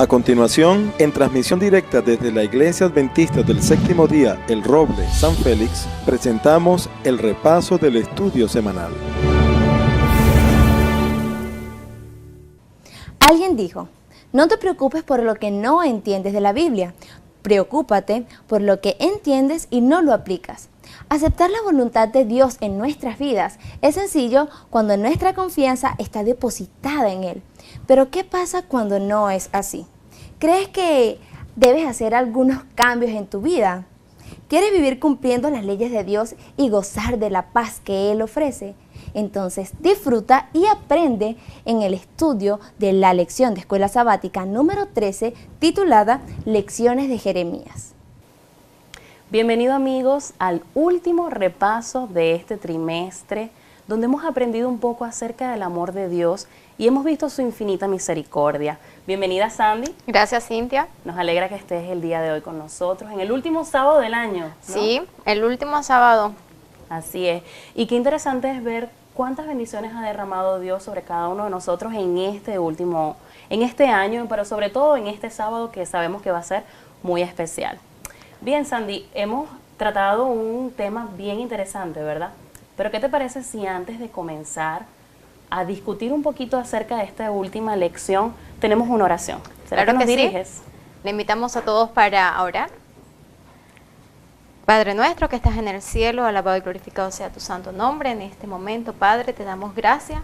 A continuación, en transmisión directa desde la Iglesia Adventista del Séptimo Día, El Roble, San Félix, presentamos el repaso del estudio semanal. Alguien dijo, no te preocupes por lo que no entiendes de la Biblia, preocúpate por lo que entiendes y no lo aplicas. Aceptar la voluntad de Dios en nuestras vidas es sencillo cuando nuestra confianza está depositada en Él. Pero ¿qué pasa cuando no es así? ¿Crees que debes hacer algunos cambios en tu vida? ¿Quieres vivir cumpliendo las leyes de Dios y gozar de la paz que Él ofrece? Entonces disfruta y aprende en el estudio de la lección de Escuela Sabática número 13 titulada Lecciones de Jeremías. Bienvenido amigos al último repaso de este trimestre, donde hemos aprendido un poco acerca del amor de Dios y hemos visto su infinita misericordia. Bienvenida Sandy. Gracias Cintia. Nos alegra que estés el día de hoy con nosotros, en el último sábado del año, ¿no? Sí, el último sábado. Así es. Y qué interesante es ver cuántas bendiciones ha derramado Dios sobre cada uno de nosotros en este año, pero sobre todo en este sábado que sabemos que va a ser muy especial. Bien, Sandy, hemos tratado un tema bien interesante, ¿verdad? Pero ¿qué te parece si antes de comenzar a discutir un poquito acerca de esta última lección, tenemos una oración? ¿Será Claro que nos que diriges? sí. Le invitamos a todos para orar. Padre nuestro que estás en el cielo, alabado y glorificado sea tu santo nombre. En este momento, Padre, te damos gracias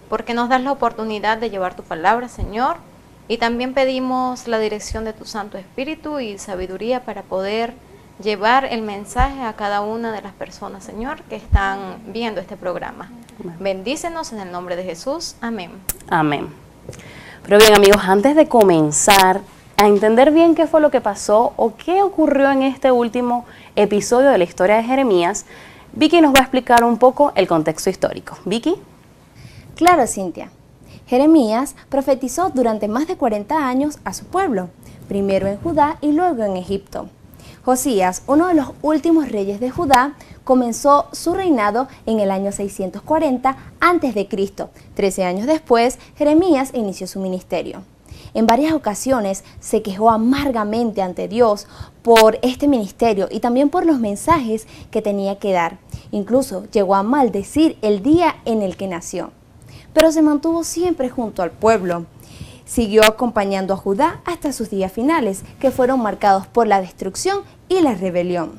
porque nos das la oportunidad de llevar tu palabra, Señor. Y también pedimos la dirección de tu Santo Espíritu y sabiduría para poder llevar el mensaje a cada una de las personas, Señor, que están viendo este programa. Amén. Bendícenos en el nombre de Jesús. Amén. Amén. Pero bien, amigos, antes de comenzar a entender bien qué fue lo que pasó o qué ocurrió en este último episodio de la historia de Jeremías, Vicky nos va a explicar un poco el contexto histórico. Vicky. Claro, Cintia. Jeremías profetizó durante más de 40 años a su pueblo, primero en Judá y luego en Egipto. Josías, uno de los últimos reyes de Judá, comenzó su reinado en el año 640 a.C. 13 años después, Jeremías inició su ministerio. En varias ocasiones se quejó amargamente ante Dios por este ministerio y también por los mensajes que tenía que dar. Incluso llegó a maldecir el día en el que nació. Pero se mantuvo siempre junto al pueblo. Siguió acompañando a Judá hasta sus días finales, que fueron marcados por la destrucción y la rebelión.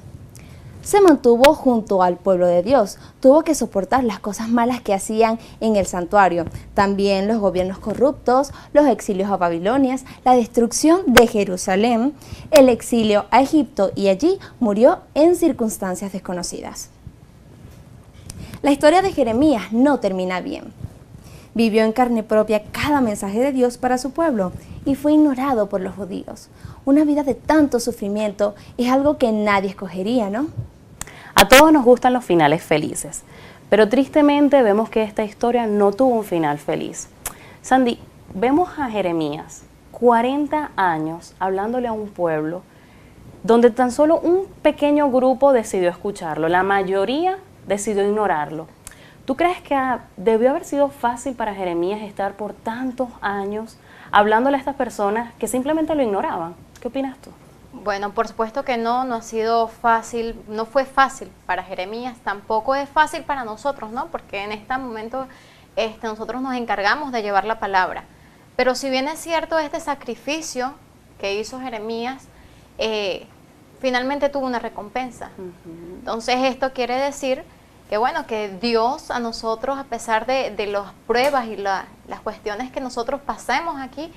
Se mantuvo junto al pueblo de Dios, tuvo que soportar las cosas malas que hacían en el santuario, también los gobiernos corruptos, los exilios a Babilonia, la destrucción de Jerusalén, el exilio a Egipto y allí murió en circunstancias desconocidas. La historia de Jeremías no termina bien. Vivió en carne propia cada mensaje de Dios para su pueblo y fue ignorado por los judíos. Una vida de tanto sufrimiento es algo que nadie escogería, ¿no? A todos nos gustan los finales felices, pero tristemente vemos que esta historia no tuvo un final feliz. Sandy, vemos a Jeremías 40 años hablándole a un pueblo donde tan solo un pequeño grupo decidió escucharlo, la mayoría decidió ignorarlo. ¿Tú crees que debió haber sido fácil para Jeremías estar por tantos años hablándole a estas personas que simplemente lo ignoraban? ¿Qué opinas tú? Bueno, por supuesto que no ha sido fácil, no fue fácil para Jeremías, tampoco es fácil para nosotros, ¿no? Porque en este momento nosotros nos encargamos de llevar la palabra. Pero si bien es cierto este sacrificio que hizo Jeremías, finalmente tuvo una recompensa. Entonces esto quiere decir que bueno, que Dios a nosotros, a pesar de las pruebas y las cuestiones que nosotros pasemos aquí,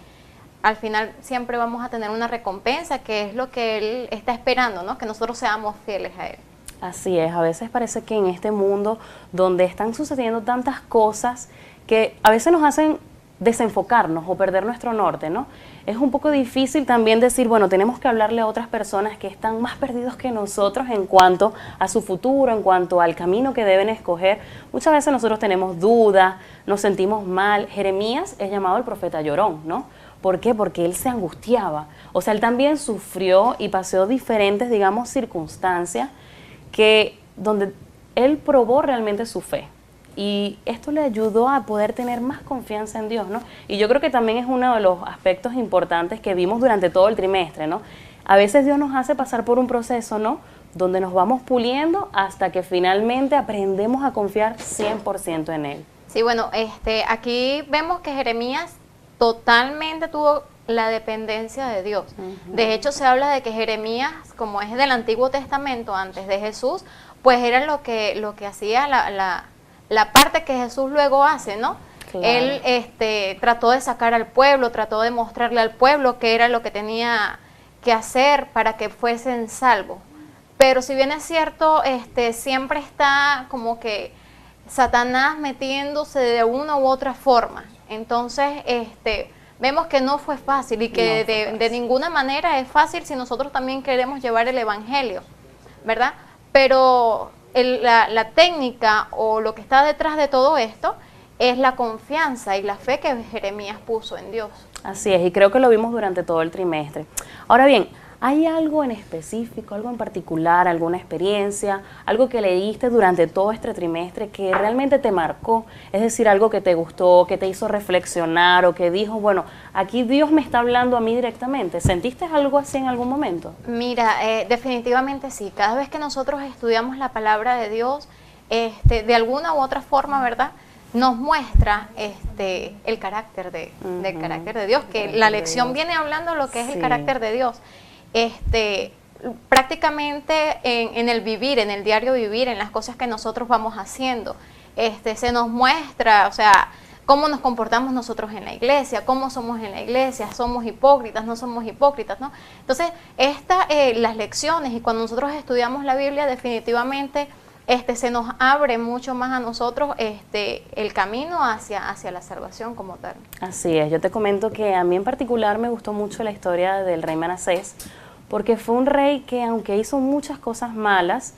al final siempre vamos a tener una recompensa, que es lo que Él está esperando, ¿no? Que nosotros seamos fieles a Él. Así es, a veces parece que en este mundo donde están sucediendo tantas cosas que a veces nos hacen desenfocarnos o perder nuestro norte, ¿no? Es un poco difícil también decir, bueno, tenemos que hablarle a otras personas que están más perdidos que nosotros en cuanto a su futuro, en cuanto al camino que deben escoger. Muchas veces nosotros tenemos dudas, nos sentimos mal. Jeremías es llamado el profeta llorón, ¿no? ¿Por qué? Porque él se angustiaba. O sea, él también sufrió y pasó diferentes, digamos, circunstancias donde él probó realmente su fe. y esto le ayudó a poder tener más confianza en Dios, ¿no? Y yo creo que también es uno de los aspectos importantes que vimos durante todo el trimestre, ¿no? A veces Dios nos hace pasar por un proceso, ¿no?, donde nos vamos puliendo hasta que finalmente aprendemos a confiar 100% en Él. Sí, bueno, aquí vemos que Jeremías totalmente tuvo la dependencia de Dios. De hecho, se habla de que Jeremías, como es del Antiguo Testamento, antes de Jesús, pues era lo que hacía la parte que Jesús luego hace, ¿no? Claro. Él trató de sacar al pueblo, trató de mostrarle al pueblo qué era lo que tenía que hacer para que fuesen salvos. Pero si bien es cierto, siempre está como que Satanás metiéndose de una u otra forma. Entonces, vemos que no fue fácil y que de ninguna manera es fácil si nosotros también queremos llevar el evangelio, ¿verdad? Pero la técnica o lo que está detrás de todo esto es la confianza y la fe que Jeremías puso en Dios. Así es, y creo que lo vimos durante todo el trimestre. Ahora bien, ¿hay algo en específico, algo en particular, alguna experiencia, algo que leíste durante todo este trimestre que realmente te marcó? Es decir, algo que te gustó, que te hizo reflexionar o que dijo, bueno, aquí Dios me está hablando a mí directamente. ¿Sentiste algo así en algún momento? Mira, definitivamente sí. Cada vez que nosotros estudiamos la palabra de Dios, de alguna u otra forma, ¿verdad?, nos muestra el carácter del carácter de Dios, que la lección viene hablando lo que es el carácter de Dios. Prácticamente en el vivir, en el diario vivir, en las cosas que nosotros vamos haciendo, se nos muestra, o sea, cómo nos comportamos nosotros en la iglesia, cómo somos en la iglesia, somos hipócritas, no somos hipócritas, ¿no? Entonces, las lecciones y cuando nosotros estudiamos la Biblia, definitivamente se nos abre mucho más a nosotros el camino hacia la salvación como tal. Así es, yo te comento que a mí en particular me gustó mucho la historia del rey Manasés, porque fue un rey que aunque hizo muchas cosas malas,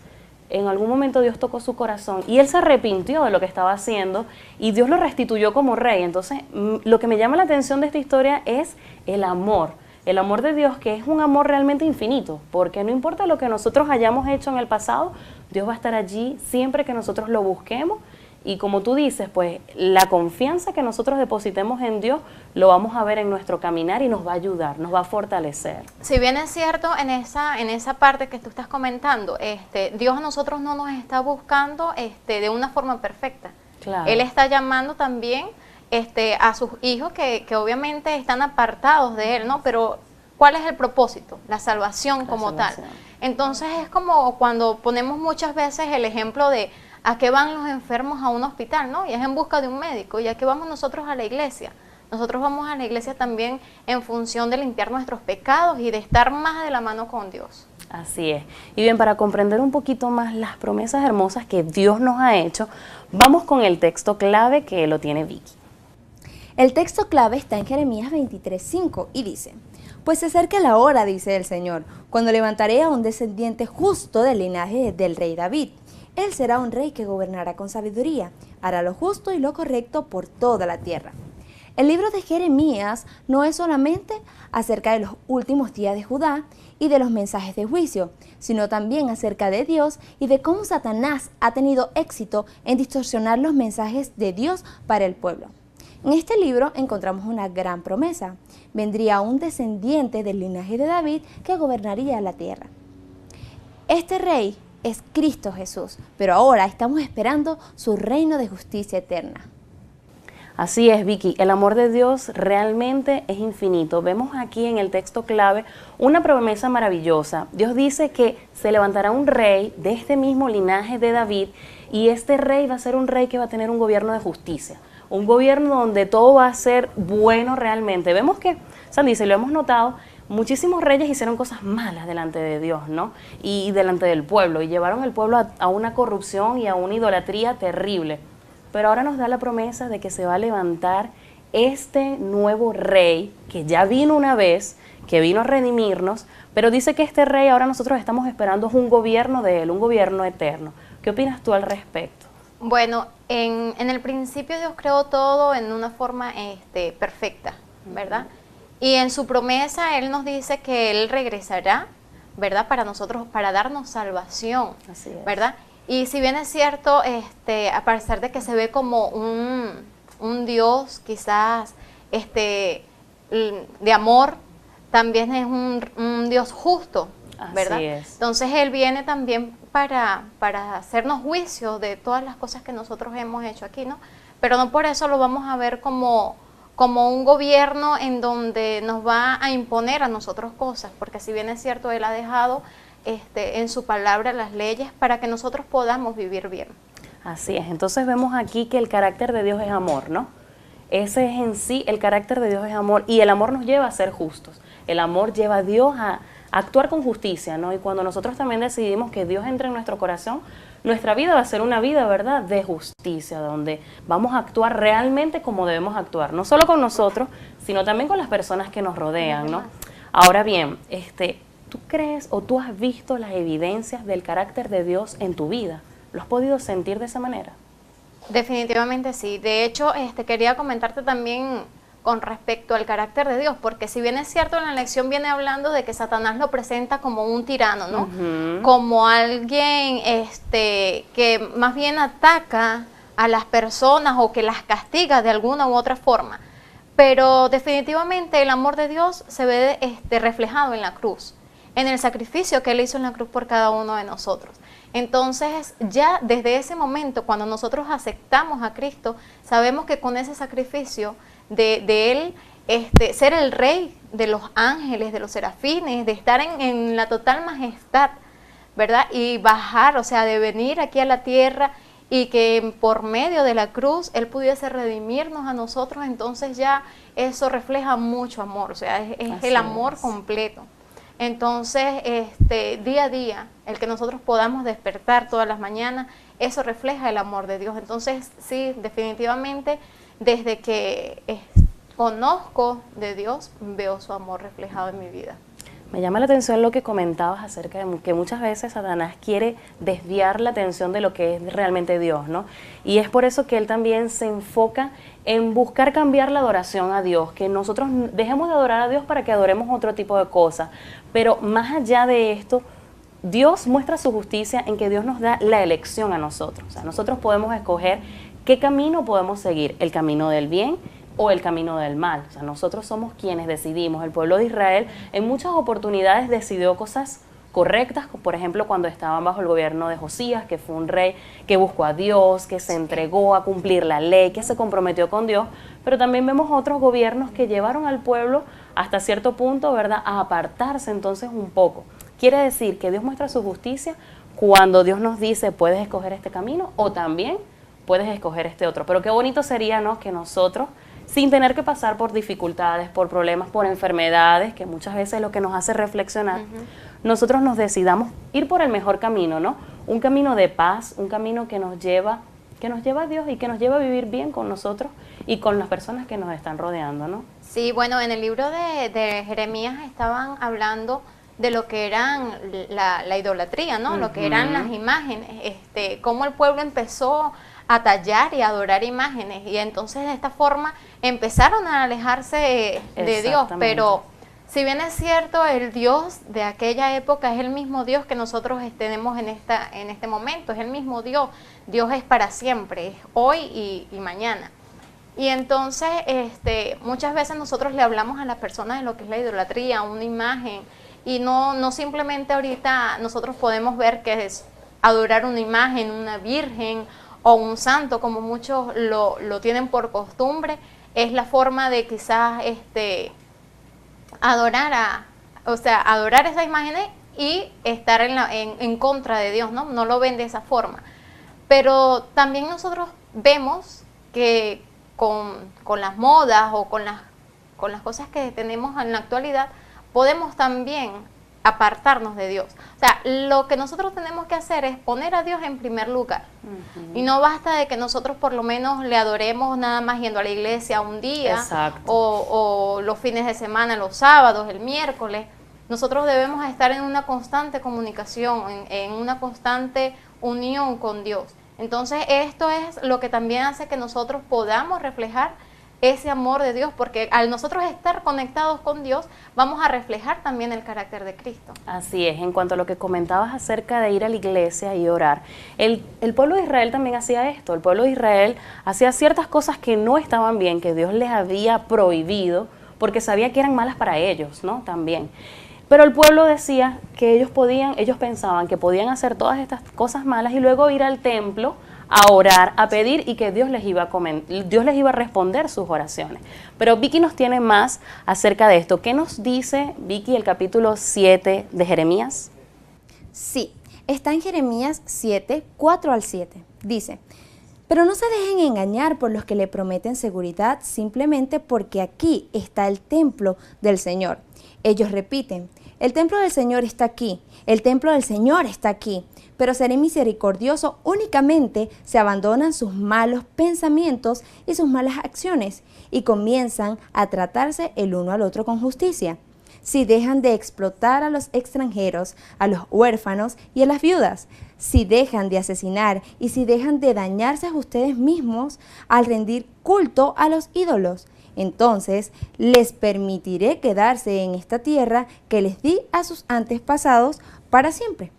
en algún momento Dios tocó su corazón y él se arrepintió de lo que estaba haciendo y Dios lo restituyó como rey. Entonces, lo que me llama la atención de esta historia es el amor de Dios, que es un amor realmente infinito, porque no importa lo que nosotros hayamos hecho en el pasado, Dios va a estar allí siempre que nosotros lo busquemos. Y como tú dices, pues la confianza que nosotros depositemos en Dios lo vamos a ver en nuestro caminar y nos va a ayudar, nos va a fortalecer. Si bien es cierto en esa parte que tú estás comentando, Dios a nosotros no nos está buscando de una forma perfecta. Claro. Él está llamando también a sus hijos que obviamente están apartados de Él, ¿no? Pero ¿cuál es el propósito? La salvación como tal. Entonces es como cuando ponemos muchas veces el ejemplo de ¿a qué van los enfermos a un hospital, no? Y es en busca de un médico. ¿Y a qué vamos nosotros a la iglesia? Nosotros vamos a la iglesia también en función de limpiar nuestros pecados y de estar más de la mano con Dios. Así es. Y bien, para comprender un poquito más las promesas hermosas que Dios nos ha hecho, vamos con el texto clave que lo tiene Vicky. El texto clave está en Jeremías 23:5 y dice: pues se acerca la hora, dice el Señor, cuando levantaré a un descendiente justo del linaje del rey David. Él será un rey que gobernará con sabiduría, hará lo justo y lo correcto por toda la tierra. El libro de Jeremías no es solamente acerca de los últimos días de Judá y de los mensajes de juicio, sino también acerca de Dios y de cómo Satanás ha tenido éxito en distorsionar los mensajes de Dios para el pueblo. En este libro encontramos una gran promesa. Vendría un descendiente del linaje de David que gobernaría la tierra. Este rey es Cristo Jesús, pero ahora estamos esperando su reino de justicia eterna. Así es, Vicky, el amor de Dios realmente es infinito. Vemos aquí en el texto clave una promesa maravillosa. Dios dice que se levantará un rey de este mismo linaje de David y este rey va a ser un rey que va a tener un gobierno de justicia. Un gobierno donde todo va a ser bueno realmente. Vemos que, Sandy, se lo hemos notado, muchísimos reyes hicieron cosas malas delante de Dios, ¿no? Y delante del pueblo, y llevaron al pueblo a una corrupción y a una idolatría terrible. Pero ahora nos da la promesa de que se va a levantar este nuevo rey, que ya vino una vez, que vino a redimirnos, pero dice que este rey ahora nosotros estamos esperando un gobierno de él, un gobierno eterno. ¿Qué opinas tú al respecto? Bueno, en el principio Dios creó todo en una forma perfecta, ¿verdad? Y en su promesa Él nos dice que Él regresará, ¿verdad? Para nosotros, para darnos salvación, Así es. ¿verdad? Y si bien es cierto, a pesar de que se ve como un Dios quizás de amor, también es un Dios justo, ¿verdad? Así es. Entonces Él viene también para hacernos juicio de todas las cosas que nosotros hemos hecho aquí, ¿no? Pero no por eso lo vamos a ver como un gobierno en donde nos va a imponer a nosotros cosas, porque si bien es cierto, Él ha dejado en su palabra las leyes para que nosotros podamos vivir bien. Así es, entonces vemos aquí que el carácter de Dios es amor, ¿no? Ese es en sí, el carácter de Dios es amor, y el amor nos lleva a ser justos. El amor lleva a Dios a actuar con justicia, ¿no? Y cuando nosotros también decidimos que Dios entre en nuestro corazón, nuestra vida va a ser una vida, ¿verdad?, de justicia, donde vamos a actuar realmente como debemos actuar, no solo con nosotros, sino también con las personas que nos rodean, ¿no? Ahora bien, ¿tú crees o tú has visto las evidencias del carácter de Dios en tu vida? ¿Lo has podido sentir de esa manera? Definitivamente sí. De hecho, quería comentarte también con respecto al carácter de Dios, porque si bien es cierto, en la lección viene hablando de que Satanás lo presenta como un tirano, ¿no? Como alguien que más bien ataca a las personas o que las castiga de alguna u otra forma. Pero definitivamente el amor de Dios se ve reflejado en la cruz, en el sacrificio que Él hizo en la cruz por cada uno de nosotros. Entonces, ya desde ese momento, cuando nosotros aceptamos a Cristo, sabemos que con ese sacrificio de Él, ser el Rey de los ángeles, de los serafines, de estar en la total majestad, ¿verdad? Y bajar, o sea, de venir aquí a la tierra y que por medio de la cruz Él pudiese redimirnos a nosotros, entonces ya eso refleja mucho amor, o sea, es el amor completo. Entonces, día a día, el que nosotros podamos despertar todas las mañanas, eso refleja el amor de Dios. Entonces, sí, definitivamente, desde que conozco de Dios, veo su amor reflejado en mi vida. Me llama la atención lo que comentabas acerca de que muchas veces Satanás quiere desviar la atención de lo que es realmente Dios, ¿no? Y es por eso que él también se enfoca en buscar cambiar la adoración a Dios, que nosotros dejemos de adorar a Dios para que adoremos otro tipo de cosas. Pero más allá de esto, Dios muestra su justicia en que Dios nos da la elección a nosotros. O sea, nosotros podemos escoger qué camino podemos seguir, el camino del bien o el camino del mal. O sea, nosotros somos quienes decidimos. El pueblo de Israel en muchas oportunidades decidió cosas correctas, por ejemplo, cuando estaban bajo el gobierno de Josías, que fue un rey que buscó a Dios, que se entregó a cumplir la ley, que se comprometió con Dios, pero también vemos otros gobiernos que llevaron al pueblo hasta cierto punto, ¿verdad?, a apartarse entonces un poco. Quiere decir que Dios muestra su justicia cuando Dios nos dice, puedes escoger este camino o también puedes escoger este otro. Pero qué bonito sería, ¿no?, que nosotros, sin tener que pasar por dificultades, por problemas, por enfermedades, que muchas veces es lo que nos hace reflexionar, nosotros nos decidamos ir por el mejor camino, ¿no? Un camino de paz, un camino que nos lleva a Dios y que nos lleva a vivir bien con nosotros y con las personas que nos están rodeando, ¿no? Sí, bueno, en el libro de Jeremías estaban hablando de lo que eran la idolatría, ¿no? Lo que eran las imágenes, cómo el pueblo empezó a tallar y a adorar imágenes, y entonces de esta forma empezaron a alejarse de Dios. Pero si bien es cierto, el Dios de aquella época es el mismo Dios que nosotros tenemos en este momento, es el mismo Dios. Dios es para siempre, es hoy y mañana. Y entonces muchas veces nosotros le hablamos a las personas de lo que es la idolatría, una imagen, y no simplemente ahorita nosotros podemos ver que es adorar una imagen, una virgen o un santo, como muchos lo tienen por costumbre. Es la forma de quizás adorar esas imágenes y estar en contra de Dios, ¿no? No lo ven de esa forma. Pero también nosotros vemos que con las modas o con las cosas que tenemos en la actualidad, podemos también apartarnos de Dios. O sea, lo que nosotros tenemos que hacer es poner a Dios en primer lugar. Y no basta de que nosotros por lo menos le adoremos nada más yendo a la iglesia un día, o los fines de semana, los sábados, el miércoles. Nosotros debemos estar en una constante comunicación, en una constante unión con Dios. Entonces, esto es lo que también hace que nosotros podamos reflejar ese amor de Dios, porque al nosotros estar conectados con Dios, vamos a reflejar también el carácter de Cristo. Así es, en cuanto a lo que comentabas acerca de ir a la iglesia y orar, el pueblo de Israel también hacía esto. El pueblo de Israel hacía ciertas cosas que no estaban bien, que Dios les había prohibido, porque sabía que eran malas para ellos, ¿no? También. Pero el pueblo decía que ellos pensaban que podían hacer todas estas cosas malas y luego ir al templo a orar, a pedir, y que Dios les iba a responder sus oraciones. Pero Vicky nos tiene más acerca de esto. ¿Qué nos dice, Vicky, el capítulo 7 de Jeremías? Sí, está en Jeremías 7, 4 al 7. Dice: pero no se dejen engañar por los que le prometen seguridad simplemente porque aquí está el templo del Señor. Ellos repiten: el templo del Señor está aquí, el templo del Señor está aquí. Pero seré misericordioso únicamente si abandonan sus malos pensamientos y sus malas acciones y comienzan a tratarse el uno al otro con justicia. Si dejan de explotar a los extranjeros, a los huérfanos y a las viudas, si dejan de asesinar y si dejan de dañarse a ustedes mismos al rendir culto a los ídolos, entonces les permitiré quedarse en esta tierra que les di a sus antepasados para siempre.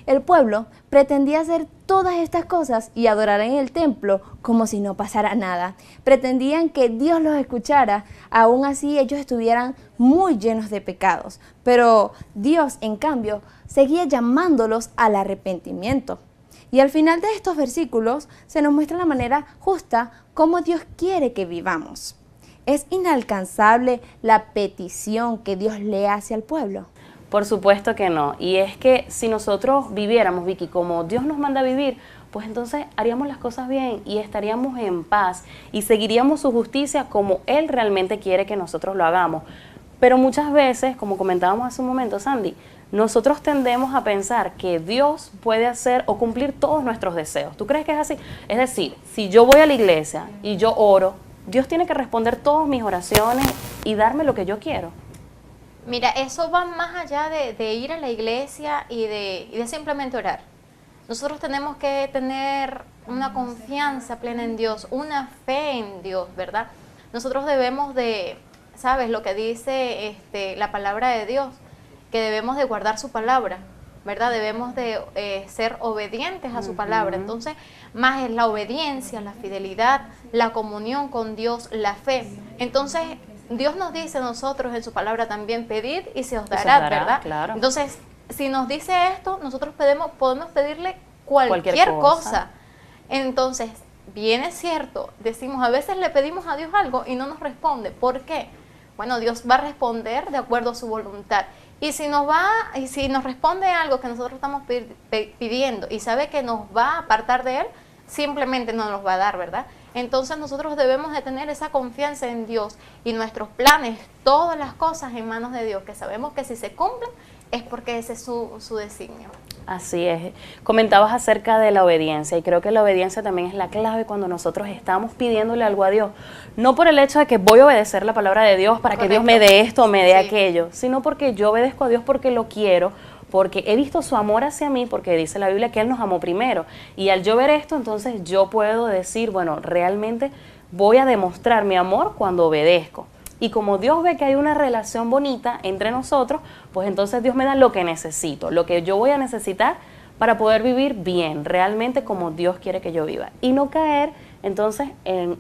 El pueblo pretendía hacer todas estas cosas y adorar en el templo como si no pasara nada. Pretendían que Dios los escuchara, aún así ellos estuvieran muy llenos de pecados. Pero Dios, en cambio, seguía llamándolos al arrepentimiento. Y al final de estos versículos se nos muestra la manera justa como Dios quiere que vivamos. ¿Es inalcanzable la petición que Dios le hace al pueblo? Por supuesto que no. Y es que si nosotros viviéramos, Vicky, como Dios nos manda a vivir, pues entonces haríamos las cosas bien y estaríamos en paz y seguiríamos su justicia como Él realmente quiere que nosotros lo hagamos. Pero muchas veces, como comentábamos hace un momento, Sandy, nosotros tendemos a pensar que Dios puede hacer o cumplir todos nuestros deseos. ¿Tú crees que es así? Es decir, si yo voy a la iglesia y yo oro, Dios tiene que responder todas mis oraciones y darme lo que yo quiero. Mira, eso va más allá de ir a la iglesia y de simplemente orar. Nosotros tenemos que tener una confianza plena en Dios, una fe en Dios, ¿verdad? Nosotros debemos de, ¿sabes lo que dice la palabra de Dios? Que debemos de guardar su palabra, ¿verdad? Debemos de ser obedientes a su palabra. Entonces, más es la obediencia, la fidelidad, la comunión con Dios, la fe. Entonces, Dios nos dice a nosotros en su palabra también: pedid y se os dará, ¿verdad? Claro. Entonces, si nos dice esto, nosotros podemos pedirle cualquier cosa. Entonces, bien es cierto, decimos, a veces le pedimos a Dios algo y no nos responde. ¿Por qué? Bueno, Dios va a responder de acuerdo a su voluntad. Y si nos responde algo que nosotros estamos pidiendo y sabe que nos va a apartar de Él, simplemente no nos va a dar, ¿verdad? Entonces nosotros debemos de tener esa confianza en Dios y nuestros planes, todas las cosas en manos de Dios, que sabemos que si se cumplen es porque ese es su designio. Así es. Comentabas acerca de la obediencia y creo que la obediencia también es la clave cuando nosotros estamos pidiéndole algo a Dios. No por el hecho de que voy a obedecer la palabra de Dios para que Dios me dé esto o me dé aquello, sino porque yo obedezco a Dios porque lo quiero, porque he visto su amor hacia mí, porque dice la Biblia que Él nos amó primero. Y al yo ver esto, entonces yo puedo decir, bueno, realmente voy a demostrar mi amor cuando obedezco. Y como Dios ve que hay una relación bonita entre nosotros, pues entonces Dios me da lo que necesito, lo que yo voy a necesitar para poder vivir bien, realmente como Dios quiere que yo viva. Y no caer entonces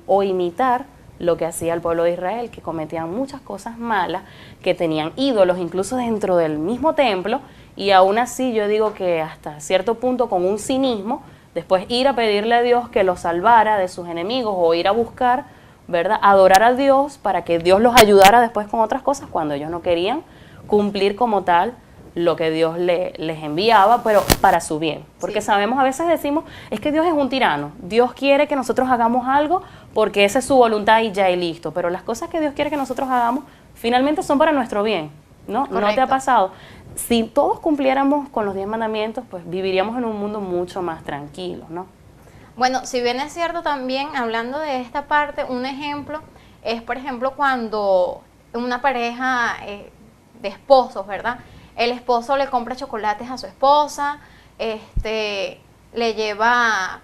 o imitar lo que hacía el pueblo de Israel, que cometían muchas cosas malas, que tenían ídolos incluso dentro del mismo templo, y aún así yo digo que hasta cierto punto con un cinismo, después ir a pedirle a Dios que los salvara de sus enemigos o ir a buscar, ¿verdad?, adorar a Dios para que Dios los ayudara después con otras cosas cuando ellos no querían cumplir como tal lo que Dios les enviaba, pero para su bien. Porque sabemos, a veces decimos, es que Dios es un tirano, Dios quiere que nosotros hagamos algo porque esa es su voluntad y ya y listo, pero las cosas que Dios quiere que nosotros hagamos finalmente son para nuestro bien, ¿no? Correcto. ¿No te ha pasado? Si todos cumpliéramos con los 10 mandamientos, pues viviríamos en un mundo mucho más tranquilo, ¿no? Bueno, si bien es cierto también, hablando de esta parte, un ejemplo es, por ejemplo, cuando una pareja de esposos, ¿verdad? El esposo le compra chocolates a su esposa, le lleva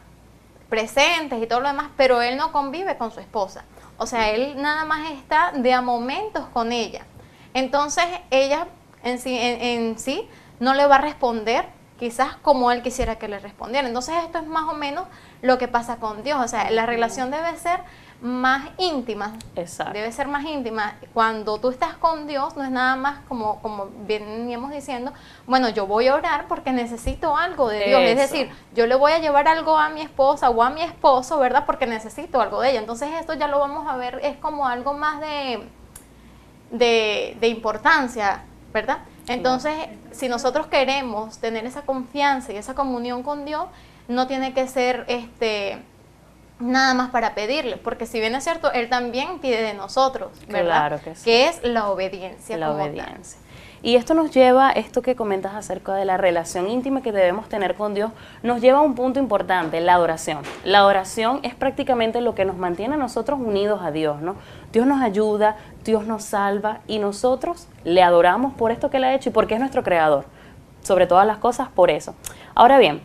presentes y todo lo demás, pero él no convive con su esposa. O sea, él nada más está de a momentos con ella. Entonces, ella en sí no le va a responder quizás como él quisiera que le respondiera. Entonces, esto es más o menos lo que pasa con Dios. O sea, la relación debe ser más íntima. Exacto. Debe ser más íntima. Cuando tú estás con Dios, no es nada más como veníamos diciendo, bueno, yo voy a orar porque necesito algo de Dios. Es decir, yo le voy a llevar algo a mi esposa o a mi esposo, ¿verdad? Porque necesito algo de ella. Entonces, esto ya lo vamos a ver, es como algo más de importancia, ¿verdad? Entonces, si nosotros queremos tener esa confianza y esa comunión con Dios, no tiene que ser nada más para pedirle, porque si bien es cierto, Él también pide de nosotros, ¿verdad? Claro que sí. Que es la obediencia. La obediencia. Y esto nos lleva, esto que comentas acerca de la relación íntima que debemos tener con Dios, nos lleva a un punto importante, la adoración. La adoración es prácticamente lo que nos mantiene a nosotros unidos a Dios, ¿no? Dios nos ayuda, Dios nos salva y nosotros le adoramos por esto que Él ha hecho y porque es nuestro creador. Sobre todas las cosas, por eso. Ahora bien,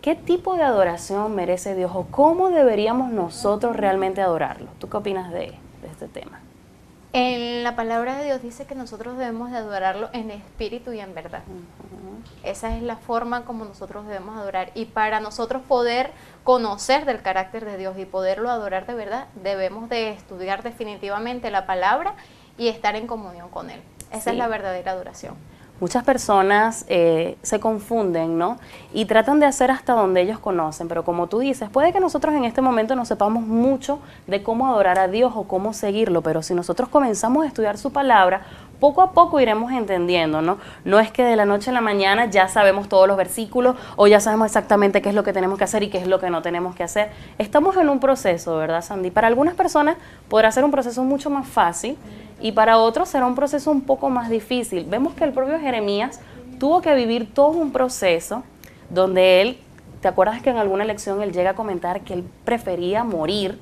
¿qué tipo de adoración merece Dios o cómo deberíamos nosotros realmente adorarlo? ¿Tú qué opinas de este tema? En la palabra de Dios dice que nosotros debemos de adorarlo en espíritu y en verdad. Esa es la forma como nosotros debemos adorar. Y para nosotros poder conocer del carácter de Dios y poderlo adorar de verdad, debemos de estudiar definitivamente la palabra y estar en comunión con Él. Esa es la verdadera adoración. Muchas personas se confunden, ¿no? Y tratan de hacer hasta donde ellos conocen, pero como tú dices, puede que nosotros en este momento no sepamos mucho de cómo adorar a Dios o cómo seguirlo, pero si nosotros comenzamos a estudiar su palabra, poco a poco iremos entendiendo, ¿no? No es que de la noche a la mañana ya sabemos todos los versículos o ya sabemos exactamente qué es lo que tenemos que hacer y qué es lo que no tenemos que hacer. Estamos en un proceso, ¿verdad, Sandy? Para algunas personas podrá ser un proceso mucho más fácil y para otros será un proceso un poco más difícil. Vemos que el propio Jeremías tuvo que vivir todo un proceso donde él, ¿te acuerdas que en alguna lección él llega a comentar que él prefería morir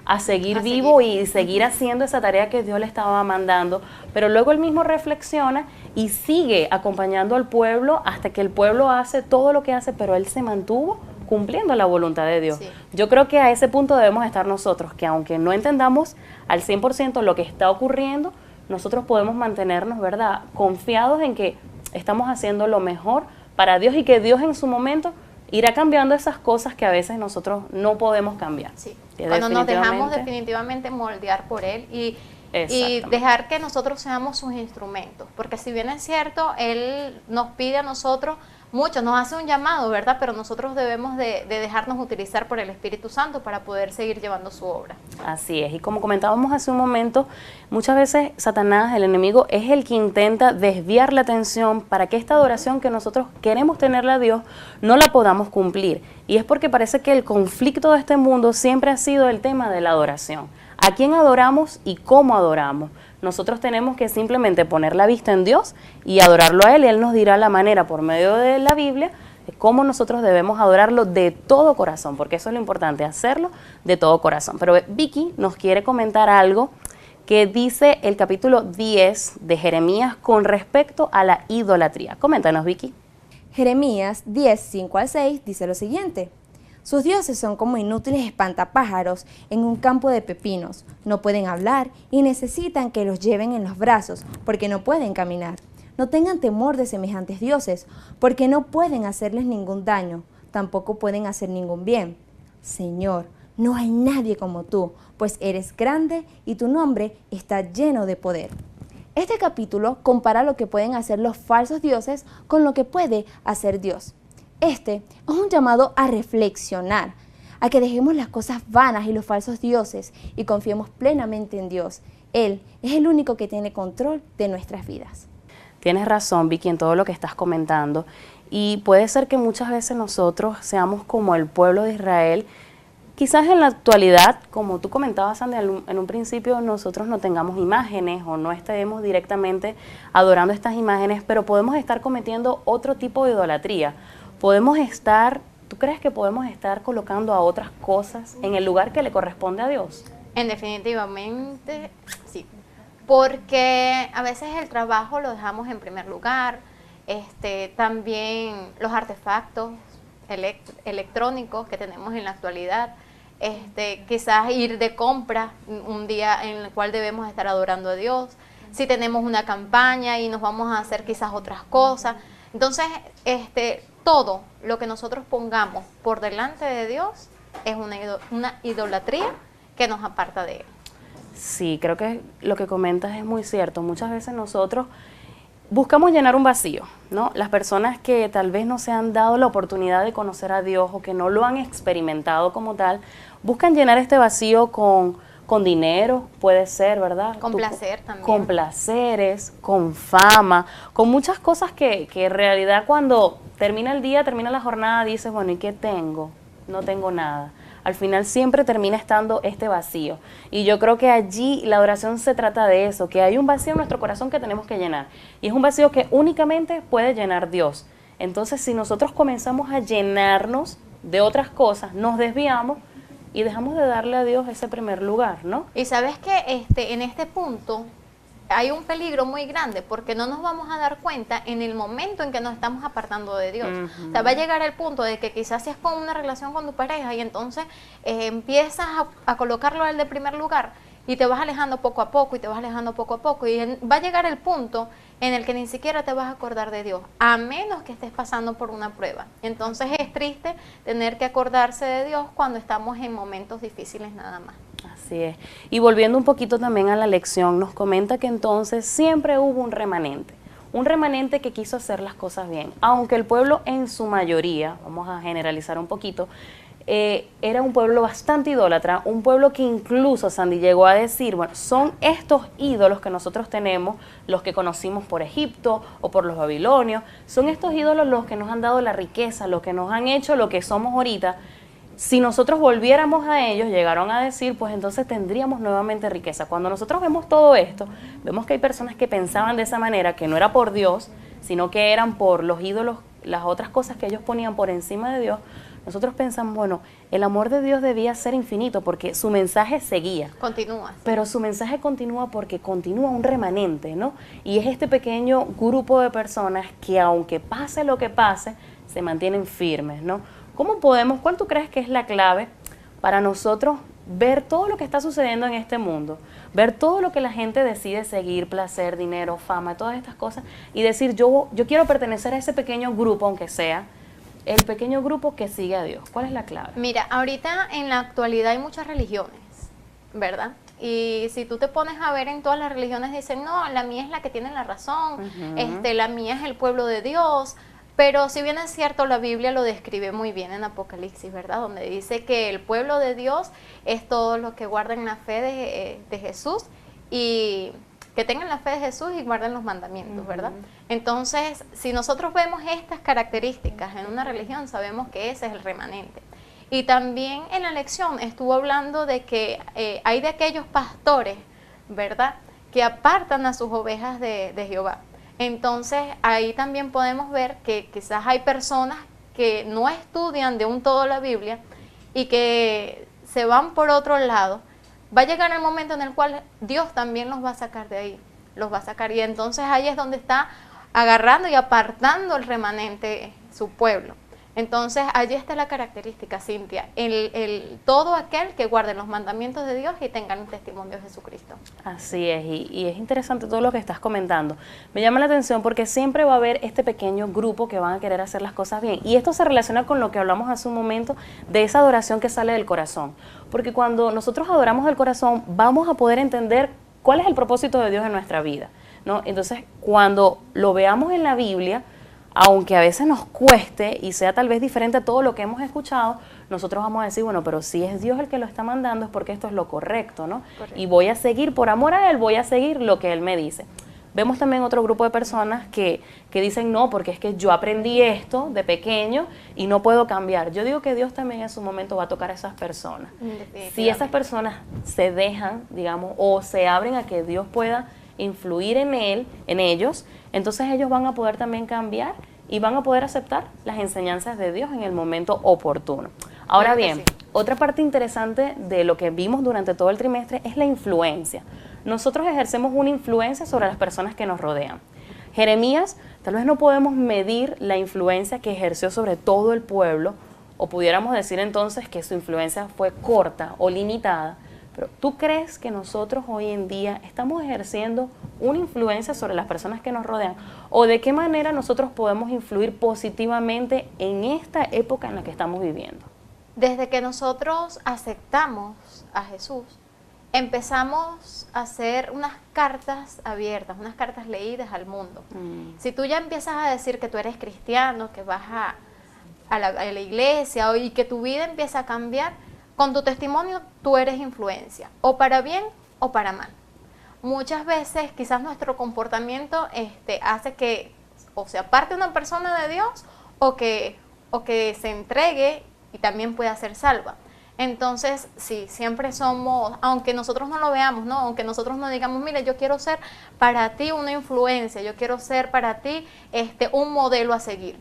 a seguir vivo y seguir haciendo esa tarea que Dios le estaba mandando? Pero luego él mismo reflexiona y sigue acompañando al pueblo hasta que el pueblo hace todo lo que hace, pero él se mantuvo cumpliendo la voluntad de Dios. Sí. Yo creo que a ese punto debemos estar nosotros, que aunque no entendamos al 100% lo que está ocurriendo, nosotros podemos mantenernos, ¿verdad?, confiados en que estamos haciendo lo mejor para Dios y que Dios en su momento irá cambiando esas cosas que a veces nosotros no podemos cambiar. Sí. Cuando nos dejamos definitivamente moldear por Él y dejar que nosotros seamos sus instrumentos, porque si bien es cierto, Él nos pide a nosotros mucho, nos hace un llamado, ¿verdad? Pero nosotros debemos de dejarnos utilizar por el Espíritu Santo para poder seguir llevando su obra. Así es, y como comentábamos hace un momento, muchas veces Satanás, el enemigo, es el que intenta desviar la atención para que esta adoración que nosotros queremos tenerle a Dios no la podamos cumplir. Y es porque parece que el conflicto de este mundo siempre ha sido el tema de la adoración. ¿A quién adoramos y cómo adoramos? Nosotros tenemos que simplemente poner la vista en Dios y adorarlo a Él, y Él nos dirá la manera por medio de la Biblia de cómo nosotros debemos adorarlo de todo corazón, porque eso es lo importante, hacerlo de todo corazón. Pero Vicky nos quiere comentar algo que dice el capítulo 10 de Jeremías con respecto a la idolatría. Coméntanos, Vicky. Jeremías 10, 5 al 6 dice lo siguiente: sus dioses son como inútiles espantapájaros en un campo de pepinos. No pueden hablar y necesitan que los lleven en los brazos porque no pueden caminar. No tengan temor de semejantes dioses porque no pueden hacerles ningún daño. Tampoco pueden hacer ningún bien. Señor, no hay nadie como tú, pues eres grande y tu nombre está lleno de poder. Este capítulo compara lo que pueden hacer los falsos dioses con lo que puede hacer Dios. Este es un llamado a reflexionar, a que dejemos las cosas vanas y los falsos dioses y confiemos plenamente en Dios. Él es el único que tiene control de nuestras vidas. Tienes razón, Vicky, en todo lo que estás comentando. Y puede ser que muchas veces nosotros seamos como el pueblo de Israel. Quizás en la actualidad, como tú comentabas, Sandy, en un principio nosotros no tengamos imágenes o no estemos directamente adorando estas imágenes, pero podemos estar cometiendo otro tipo de idolatría. ¿Tú crees que podemos estar colocando a otras cosas en el lugar que le corresponde a Dios? Definitivamente sí, porque a veces el trabajo lo dejamos en primer lugar, también los artefactos electrónicos que tenemos en la actualidad, quizás ir de compra un día en el cual debemos estar adorando a Dios, si tenemos una campaña y nos vamos a hacer quizás otras cosas. Entonces, todo lo que nosotros pongamos por delante de Dios es una idolatría que nos aparta de Él. Sí, creo que lo que comentas es muy cierto. Muchas veces nosotros buscamos llenar un vacío, ¿no? Las personas que tal vez no se han dado la oportunidad de conocer a Dios o que no lo han experimentado como tal, buscan llenar este vacío con dinero, puede ser, ¿verdad? Con placer también. Con placeres, con fama, con muchas cosas que en realidad cuando termina el día, termina la jornada, dices, bueno, ¿y qué tengo? No tengo nada. Al final siempre termina estando este vacío. Y yo creo que allí la oración se trata de eso, que hay un vacío en nuestro corazón que tenemos que llenar. Y es un vacío que únicamente puede llenar Dios. Entonces, si nosotros comenzamos a llenarnos de otras cosas, nos desviamos y dejamos de darle a Dios ese primer lugar, ¿no? Y sabes que en este punto hay un peligro muy grande porque no nos vamos a dar cuenta en el momento en que nos estamos apartando de Dios. O sea, va a llegar el punto de que quizás si es con una relación con tu pareja y entonces empiezas a colocarlo a él de primer lugar y te vas alejando poco a poco y te vas alejando poco a poco y va a llegar el punto en el que ni siquiera te vas a acordar de Dios, a menos que estés pasando por una prueba. Entonces es triste tener que acordarse de Dios cuando estamos en momentos difíciles nada más. Así es. Y volviendo un poquito también a la lección, nos comenta que entonces siempre hubo un remanente que quiso hacer las cosas bien, aunque el pueblo en su mayoría, vamos a generalizar un poquito, era un pueblo bastante idólatra, un pueblo que incluso Sandy llegó a decir, bueno, son estos ídolos que nosotros tenemos, los que conocimos por Egipto o por los babilonios, son estos ídolos los que nos han dado la riqueza, los que nos han hecho lo que somos ahorita. Si nosotros volviéramos a ellos, llegaron a decir, pues entonces tendríamos nuevamente riqueza. Cuando nosotros vemos todo esto, vemos que hay personas que pensaban de esa manera, que no era por Dios, sino que eran por los ídolos, las otras cosas que ellos ponían por encima de Dios. Nosotros pensamos, bueno, el amor de Dios debía ser infinito porque su mensaje seguía. Continúa. Pero su mensaje continúa porque continúa un remanente, ¿no? Y es este pequeño grupo de personas que aunque pase lo que pase, se mantienen firmes, ¿no? ¿Cómo podemos, cuál tú crees que es la clave para nosotros ver todo lo que está sucediendo en este mundo? Ver todo lo que la gente decide seguir, placer, dinero, fama, todas estas cosas, y decir, yo quiero pertenecer a ese pequeño grupo, aunque sea el pequeño grupo que sigue a Dios. ¿Cuál es la clave? Mira, ahorita en la actualidad hay muchas religiones, ¿verdad? Y si tú te pones a ver en todas las religiones dicen, no, la mía es la que tiene la razón, la mía es el pueblo de Dios. Pero si bien es cierto, la Biblia lo describe muy bien en Apocalipsis, ¿verdad? Donde dice que el pueblo de Dios es todo lo que guardan la fe de Jesús y que tengan la fe de Jesús y guarden los mandamientos, ¿verdad? Entonces, si nosotros vemos estas características en una religión, sabemos que ese es el remanente. Y también en la lección estuvo hablando de que hay de aquellos pastores, ¿verdad?, que apartan a sus ovejas de Jehová. Entonces, ahí también podemos ver que quizás hay personas que no estudian de un todo la Biblia y que se van por otro lado. Va a llegar el momento en el cual Dios también los va a sacar de ahí, los va a sacar. Y entonces ahí es donde está agarrando y apartando el remanente, su pueblo. Entonces, allí está la característica, Cintia, todo aquel que guarde los mandamientos de Dios y tenga el testimonio de Jesucristo. Así es, y es interesante todo lo que estás comentando. Me llama la atención porque siempre va a haber este pequeño grupo que van a querer hacer las cosas bien. Y esto se relaciona con lo que hablamos hace un momento de esa adoración que sale del corazón. Porque cuando nosotros adoramos del corazón, vamos a poder entender cuál es el propósito de Dios en nuestra vida, ¿no? Entonces, cuando lo veamos en la Biblia, aunque a veces nos cueste y sea tal vez diferente a todo lo que hemos escuchado, nosotros vamos a decir, bueno, pero si es Dios el que lo está mandando es porque esto es lo correcto, ¿no? Correcto. Y voy a seguir, por amor a Él, voy a seguir lo que Él me dice. Vemos también otro grupo de personas que dicen, no, porque es que yo aprendí esto de pequeño y no puedo cambiar. Yo digo que Dios también en su momento va a tocar a esas personas. Si esas personas se dejan, digamos, o se abren a que Dios pueda influir en ellos, entonces ellos van a poder también cambiar y van a poder aceptar las enseñanzas de Dios en el momento oportuno. Ahora bien, otra parte interesante de lo que vimos durante todo el trimestre es la influencia. Nosotros ejercemos una influencia sobre las personas que nos rodean. Jeremías, tal vez no podemos medir la influencia que ejerció sobre todo el pueblo o pudiéramos decir entonces que su influencia fue corta o limitada, pero ¿tú crees que nosotros hoy en día estamos ejerciendo una influencia sobre las personas que nos rodean? ¿O de qué manera nosotros podemos influir positivamente en esta época en la que estamos viviendo? Desde que nosotros aceptamos a Jesús, empezamos a hacer unas cartas abiertas, unas cartas leídas al mundo. Si tú ya empiezas a decir que tú eres cristiano, que vas a la iglesia y que tu vida empieza a cambiar, con tu testimonio tú eres influencia, o para bien o para mal. Muchas veces quizás nuestro comportamiento hace que o se aparte una persona de Dios o que se entregue y también pueda ser salva. Entonces, sí, siempre somos, aunque nosotros no lo veamos, ¿no? Aunque nosotros no digamos, mire, yo quiero ser para ti una influencia, yo quiero ser para ti un modelo a seguir.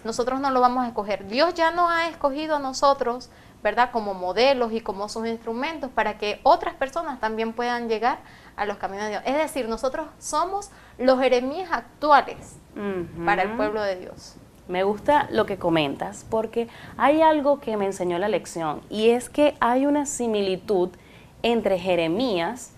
Nosotros no lo vamos a escoger. Dios ya nos ha escogido a nosotros, ¿verdad? Como modelos y como sus instrumentos para que otras personas también puedan llegar a los caminos de Dios. Es decir, nosotros somos los Jeremías actuales para el pueblo de Dios. Me gusta lo que comentas porque hay algo que me enseñó la lección y es que hay una similitud entre Jeremías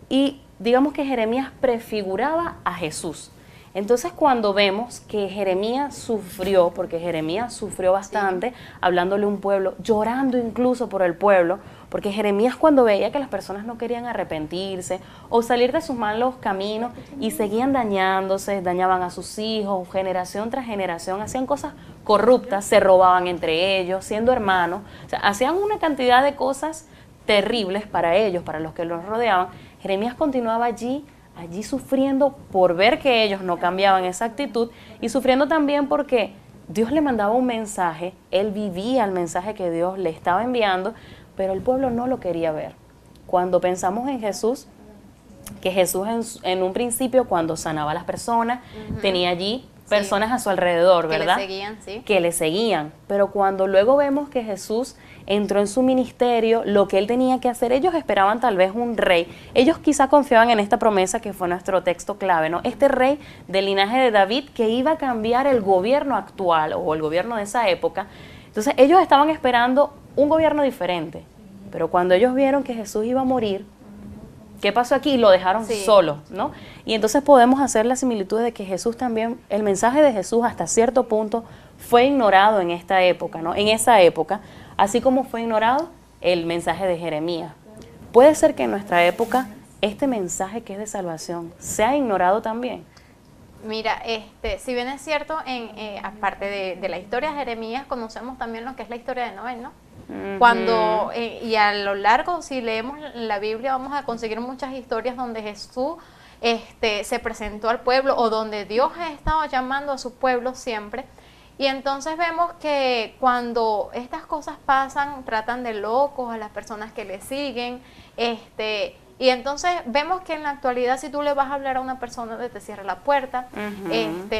y digamos que Jeremías prefiguraba a Jesús. Entonces cuando vemos que Jeremías sufrió, porque Jeremías sufrió bastante, hablándole a un pueblo, llorando incluso por el pueblo, porque Jeremías cuando veía que las personas no querían arrepentirse o salir de sus malos caminos y seguían dañándose, dañaban a sus hijos, generación tras generación, hacían cosas corruptas, se robaban entre ellos, siendo hermanos, o sea, hacían una cantidad de cosas terribles para ellos, para los que los rodeaban. Jeremías continuaba allí sufriendo por ver que ellos no cambiaban esa actitud y sufriendo también porque Dios le mandaba un mensaje, él vivía el mensaje que Dios le estaba enviando, pero el pueblo no lo quería ver. Cuando pensamos en Jesús, que Jesús en un principio cuando sanaba a las personas, tenía allí personas a su alrededor, ¿verdad? Que le seguían, sí. Que le seguían, pero cuando luego vemos que Jesús entró en su ministerio, lo que él tenía que hacer, ellos esperaban tal vez un rey, ellos quizá confiaban en esta promesa que fue nuestro texto clave, ¿no? Este rey del linaje de David que iba a cambiar el gobierno actual o el gobierno de esa época. Entonces ellos estaban esperando un gobierno diferente, pero cuando ellos vieron que Jesús iba a morir, ¿qué pasó aquí? Lo dejaron solo, ¿no? Y entonces podemos hacer la similitud de que Jesús también, el mensaje de Jesús hasta cierto punto fue ignorado en esta época, ¿no? En esa época, así como fue ignorado el mensaje de Jeremías. Puede ser que en nuestra época este mensaje que es de salvación sea ignorado también. Mira, si bien es cierto, aparte de la historia de Jeremías, conocemos también lo que es la historia de Noé, ¿no? Cuando, y a lo largo, si leemos la Biblia, vamos a conseguir muchas historias donde Jesús se presentó al pueblo o donde Dios ha estado llamando a su pueblo siempre. Y entonces vemos que cuando estas cosas pasan, tratan de locos a las personas que le siguen, y entonces vemos que en la actualidad si tú le vas a hablar a una persona te cierra la puerta,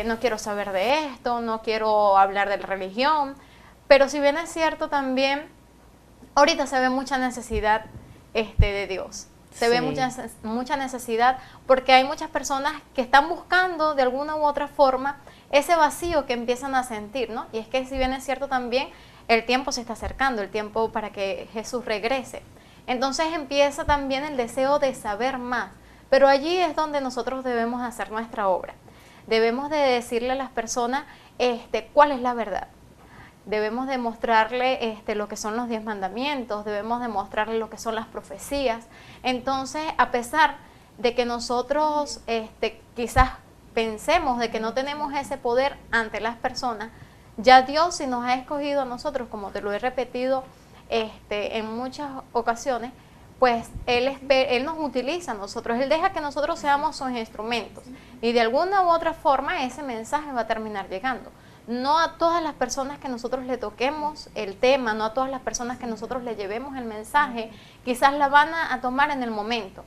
no quiero saber de esto, no quiero hablar de la religión, pero si bien es cierto también, ahorita se ve mucha necesidad de Dios, se ve mucha necesidad porque hay muchas personas que están buscando de alguna u otra forma ese vacío que empiezan a sentir, ¿no? Y es que si bien es cierto también, el tiempo se está acercando, el tiempo para que Jesús regrese. Entonces empieza también el deseo de saber más, pero allí es donde nosotros debemos hacer nuestra obra. Debemos de decirle a las personas cuál es la verdad. Debemos demostrarle lo que son los 10 mandamientos, debemos demostrarle lo que son las profecías. Entonces, a pesar de que nosotros quizás pensemos de que no tenemos ese poder ante las personas, ya Dios si nos ha escogido a nosotros, como te lo he repetido en muchas ocasiones, pues Él nos utiliza a nosotros, Él deja que nosotros seamos sus instrumentos y de alguna u otra forma ese mensaje va a terminar llegando. No a todas las personas que nosotros le toquemos el tema, no a todas las personas que nosotros le llevemos el mensaje, quizás la van a tomar en el momento,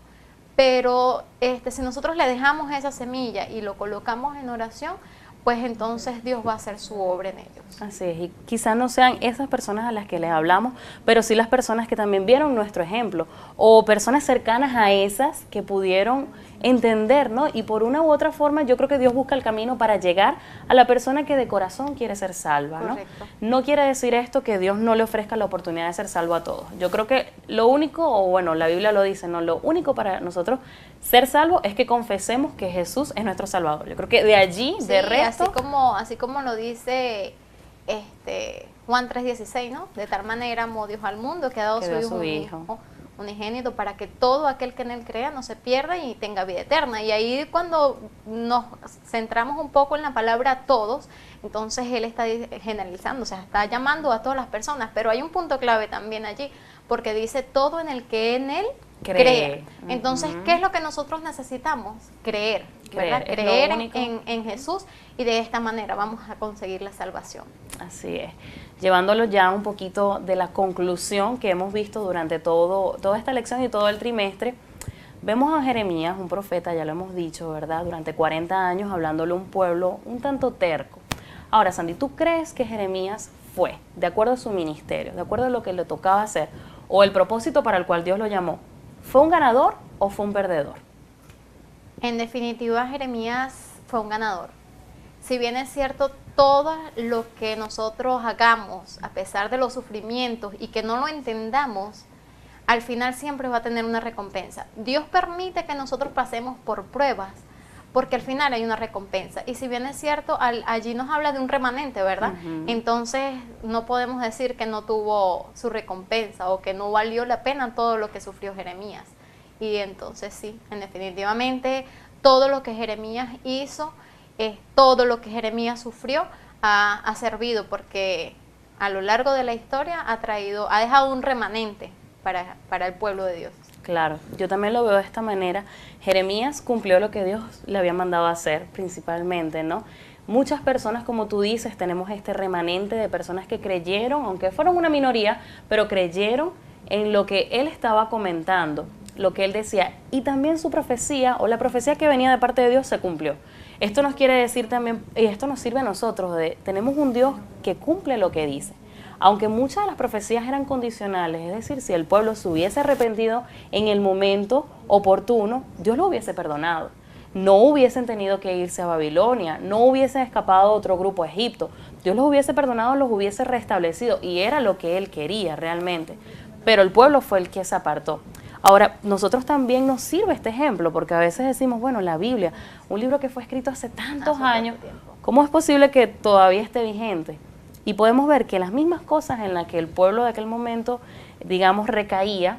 pero si nosotros le dejamos esa semilla y lo colocamos en oración, pues entonces Dios va a hacer su obra en ellos. Así es, y quizás no sean esas personas a las que les hablamos, pero sí las personas que también vieron nuestro ejemplo, o personas cercanas a esas que pudieron entender, ¿no? Y por una u otra forma yo creo que Dios busca el camino para llegar a la persona que de corazón quiere ser salva, ¿no? Correcto. No quiere decir esto que Dios no le ofrezca la oportunidad de ser salvo a todos. Yo creo que lo único, o bueno, la Biblia lo dice, ¿no? Lo único para nosotros ser salvos es que confesemos que Jesús es nuestro Salvador. Yo creo que de allí, Sí, de resto... así como lo dice Juan 3:16, ¿no? De tal manera amó Dios al mundo que ha dado Que su dio hijo, su hijo. unigénito para que todo aquel que en él crea no se pierda y tenga vida eterna. Y ahí cuando nos centramos un poco en la palabra todos, entonces él está generalizando, o sea, está llamando a todas las personas, pero hay un punto clave también allí, porque dice todo en el que en él crea. Entonces, ¿qué es lo que nosotros necesitamos? Creer, ¿verdad? Creer, es lo Creer único. en Jesús, y de esta manera vamos a conseguir la salvación. Así es. Llevándolo ya un poquito de la conclusión que hemos visto durante toda esta lección y todo el trimestre, vemos a Jeremías, un profeta, ya lo hemos dicho, ¿verdad? Durante 40 años hablándole a un pueblo un tanto terco. Ahora, Sandy, ¿tú crees que Jeremías fue, de acuerdo a su ministerio, de acuerdo a lo que le tocaba hacer, o el propósito para el cual Dios lo llamó, fue un ganador o fue un perdedor? En definitiva, Jeremías fue un ganador. Si bien es cierto, todo lo que nosotros hagamos, a pesar de los sufrimientos y que no lo entendamos, al final siempre va a tener una recompensa. Dios permite que nosotros pasemos por pruebas, porque al final hay una recompensa. Y si bien es cierto, allí nos habla de un remanente, ¿verdad? Entonces no podemos decir que no tuvo su recompensa o que no valió la pena todo lo que sufrió Jeremías. Y entonces sí, definitivamente todo lo que Jeremías hizo, todo lo que Jeremías sufrió ha servido, porque a lo largo de la historia ha dejado un remanente para el pueblo de Dios. Claro, yo también lo veo de esta manera. Jeremías cumplió lo que Dios le había mandado a hacer, principalmente, ¿no? Muchas personas, como tú dices, tenemos este remanente de personas que creyeron, aunque fueron una minoría, pero creyeron en lo que él estaba comentando, lo que él decía, y también su profecía, o la profecía que venía de parte de Dios, se cumplió. Esto nos quiere decir también, y esto nos sirve a nosotros, tenemos un Dios que cumple lo que dice. Aunque muchas de las profecías eran condicionales, es decir, si el pueblo se hubiese arrepentido en el momento oportuno, Dios lo hubiese perdonado. No hubiesen tenido que irse a Babilonia, no hubiesen escapado otro grupo a Egipto. Dios los hubiese perdonado, los hubiese restablecido, y era lo que Él quería realmente. Pero el pueblo fue el que se apartó. Ahora, nosotros también nos sirve este ejemplo, porque a veces decimos, bueno, la Biblia, un libro que fue escrito hace tantos años, ¿cómo es posible que todavía esté vigente? Y podemos ver que las mismas cosas en las que el pueblo de aquel momento, digamos, recaía,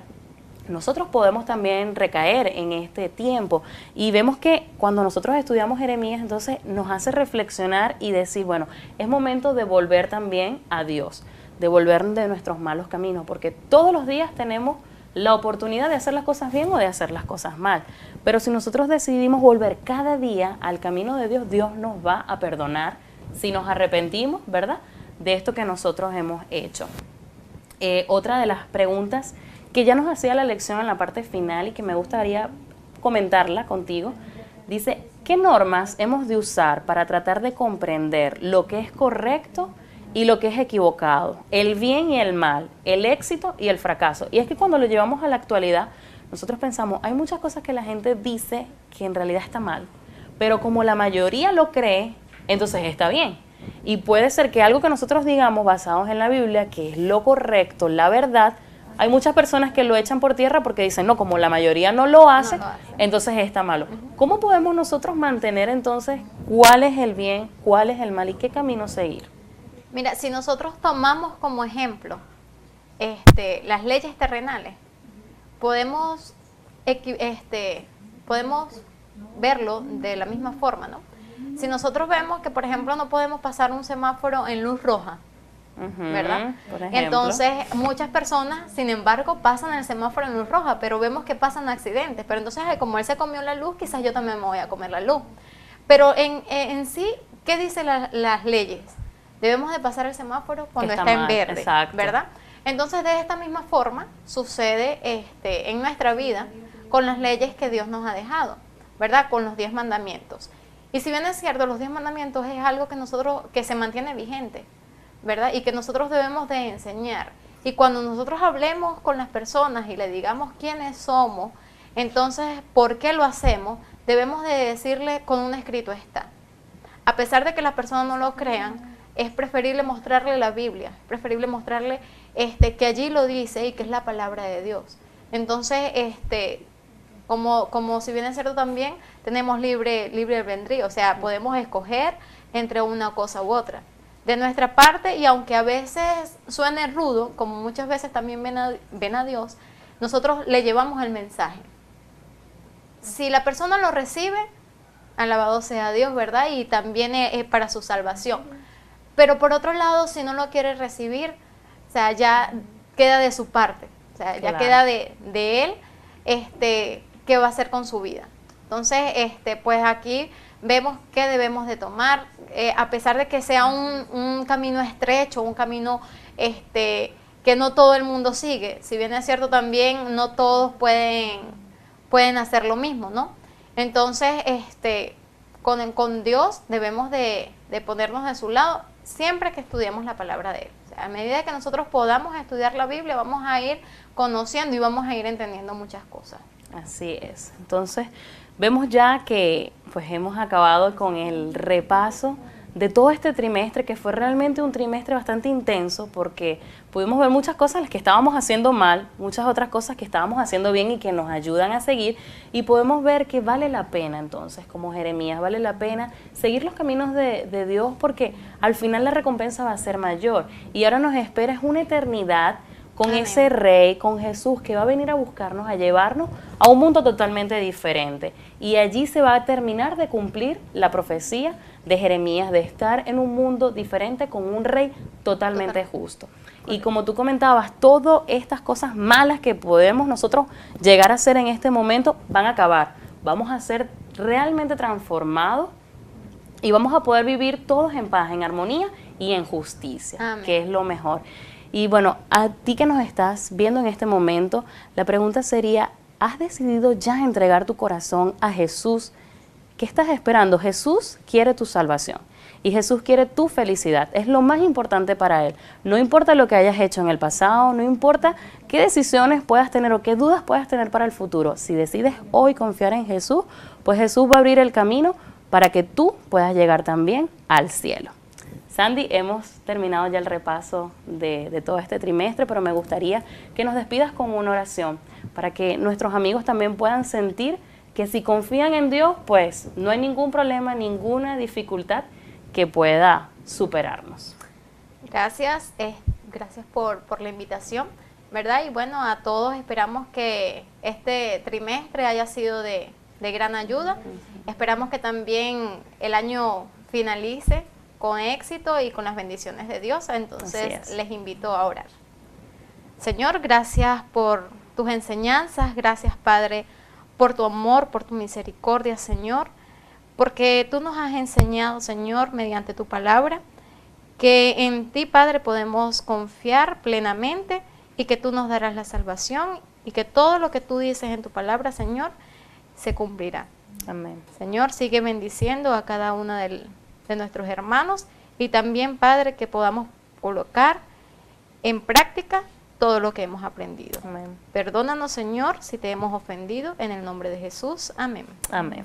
nosotros podemos también recaer en este tiempo. Y vemos que cuando nosotros estudiamos Jeremías, entonces nos hace reflexionar y decir, bueno, es momento de volver también a Dios, de volver de nuestros malos caminos, porque todos los días tenemos la oportunidad de hacer las cosas bien o de hacer las cosas mal. Pero si nosotros decidimos volver cada día al camino de Dios, Dios nos va a perdonar si nos arrepentimos, ¿verdad?, de esto que nosotros hemos hecho. Otra de las preguntas que ya nos hacía la lección en la parte final y que me gustaría comentarla contigo, dice, ¿qué normas hemos de usar para tratar de comprender lo que es correcto y lo que es equivocado, el bien y el mal, el éxito y el fracaso? Y es que cuando lo llevamos a la actualidad, nosotros pensamos, hay muchas cosas que la gente dice que en realidad está mal, pero como la mayoría lo cree, entonces está bien. Y puede ser que algo que nosotros digamos basados en la Biblia, que es lo correcto, la verdad, hay muchas personas que lo echan por tierra porque dicen, no, como la mayoría no lo hace, entonces está malo. ¿Cómo podemos nosotros mantener entonces cuál es el bien, cuál es el mal y qué camino seguir? Mira, si nosotros tomamos como ejemplo las leyes terrenales, podemos verlo de la misma forma, ¿no? Si nosotros vemos que, por ejemplo, no podemos pasar un semáforo en luz roja, ¿verdad? Por ejemplo. Entonces, muchas personas, sin embargo, pasan el semáforo en luz roja, pero vemos que pasan accidentes. Pero entonces, como él se comió la luz, quizás yo también me voy a comer la luz. Pero en sí, ¿qué dicen las leyes? Debemos de pasar el semáforo cuando está en verde, exacto, ¿verdad? Entonces, de esta misma forma, sucede en nuestra vida con las leyes que Dios nos ha dejado, ¿verdad? Con los 10 mandamientos. Y si bien es cierto, los 10 mandamientos es algo que se mantiene vigente, ¿verdad? Y que nosotros debemos de enseñar. Y cuando nosotros hablemos con las personas y le digamos quiénes somos, entonces, ¿por qué lo hacemos? debemos de decirle con un escrito está. A pesar de que las personas no lo crean, es preferible mostrarle la Biblia, es preferible mostrarle que allí lo dice y que es la palabra de Dios. Entonces, como si bien es cierto también, tenemos libre albedrío, o sea, podemos escoger entre una cosa u otra. De nuestra parte, y aunque a veces suene rudo, como muchas veces también ven a Dios, nosotros le llevamos el mensaje. Si la persona lo recibe, alabado sea Dios, ¿verdad? Y también es para su salvación. Pero por otro lado, si no lo quiere recibir, o sea, ya queda de su parte, o sea, ya queda de él, qué va a hacer con su vida. Entonces, pues aquí vemos qué debemos de tomar, a pesar de que sea un camino estrecho, un camino que no todo el mundo sigue. Si bien es cierto también, no todos pueden hacer lo mismo, ¿no? Entonces, con Dios debemos de ponernos de su lado siempre que estudiemos la palabra de Él. O sea, a medida que nosotros podamos estudiar la Biblia, vamos a ir conociendo y vamos a ir entendiendo muchas cosas. Así es. Entonces, vemos ya que pues hemos acabado con el repaso de todo este trimestre, que fue realmente un trimestre bastante intenso, porque pudimos ver muchas cosas las que estábamos haciendo mal, muchas otras cosas que estábamos haciendo bien y que nos ayudan a seguir, y podemos ver que vale la pena entonces, como Jeremías, vale la pena seguir los caminos de Dios, porque al final la recompensa va a ser mayor, y ahora nos espera es una eternidad con Amén. ese Rey, con Jesús, que va a venir a buscarnos, a llevarnos a un mundo totalmente diferente. Y allí se va a terminar de cumplir la profecía de Jeremías, de estar en un mundo diferente con un Rey totalmente justo. Y como tú comentabas, todas estas cosas malas que podemos nosotros llegar a hacer en este momento van a acabar. Vamos a ser realmente transformados y vamos a poder vivir todos en paz, en armonía y en justicia, Amén. que es lo mejor. Y bueno, a ti que nos estás viendo en este momento, la pregunta sería, ¿has decidido ya entregar tu corazón a Jesús? ¿Qué estás esperando? Jesús quiere tu salvación y Jesús quiere tu felicidad. Es lo más importante para Él. No importa lo que hayas hecho en el pasado, no importa qué decisiones puedas tener o qué dudas puedas tener para el futuro. Si decides hoy confiar en Jesús, pues Jesús va a abrir el camino para que tú puedas llegar también al cielo. Sandy, hemos terminado ya el repaso de todo este trimestre, pero me gustaría que nos despidas con una oración para que nuestros amigos también puedan sentir que si confían en Dios, pues no hay ningún problema, ninguna dificultad que pueda superarnos. Gracias, gracias por la invitación, ¿verdad? Y bueno, a todos esperamos que este trimestre haya sido de gran ayuda. Esperamos que también el año finalice con éxito y con las bendiciones de Dios. Entonces les invito a orar. Señor, gracias por tus enseñanzas, gracias Padre por tu amor, por tu misericordia, Señor, porque tú nos has enseñado, Señor, mediante tu palabra, que en ti, Padre, podemos confiar plenamente y que tú nos darás la salvación y que todo lo que tú dices en tu palabra, Señor, se cumplirá. Amén. Señor, sigue bendiciendo a cada uno de nuestros hermanos y también, Padre, que podamos colocar en práctica todo lo que hemos aprendido. Amén. Perdónanos, Señor, si te hemos ofendido, en el nombre de Jesús. Amén. Amén.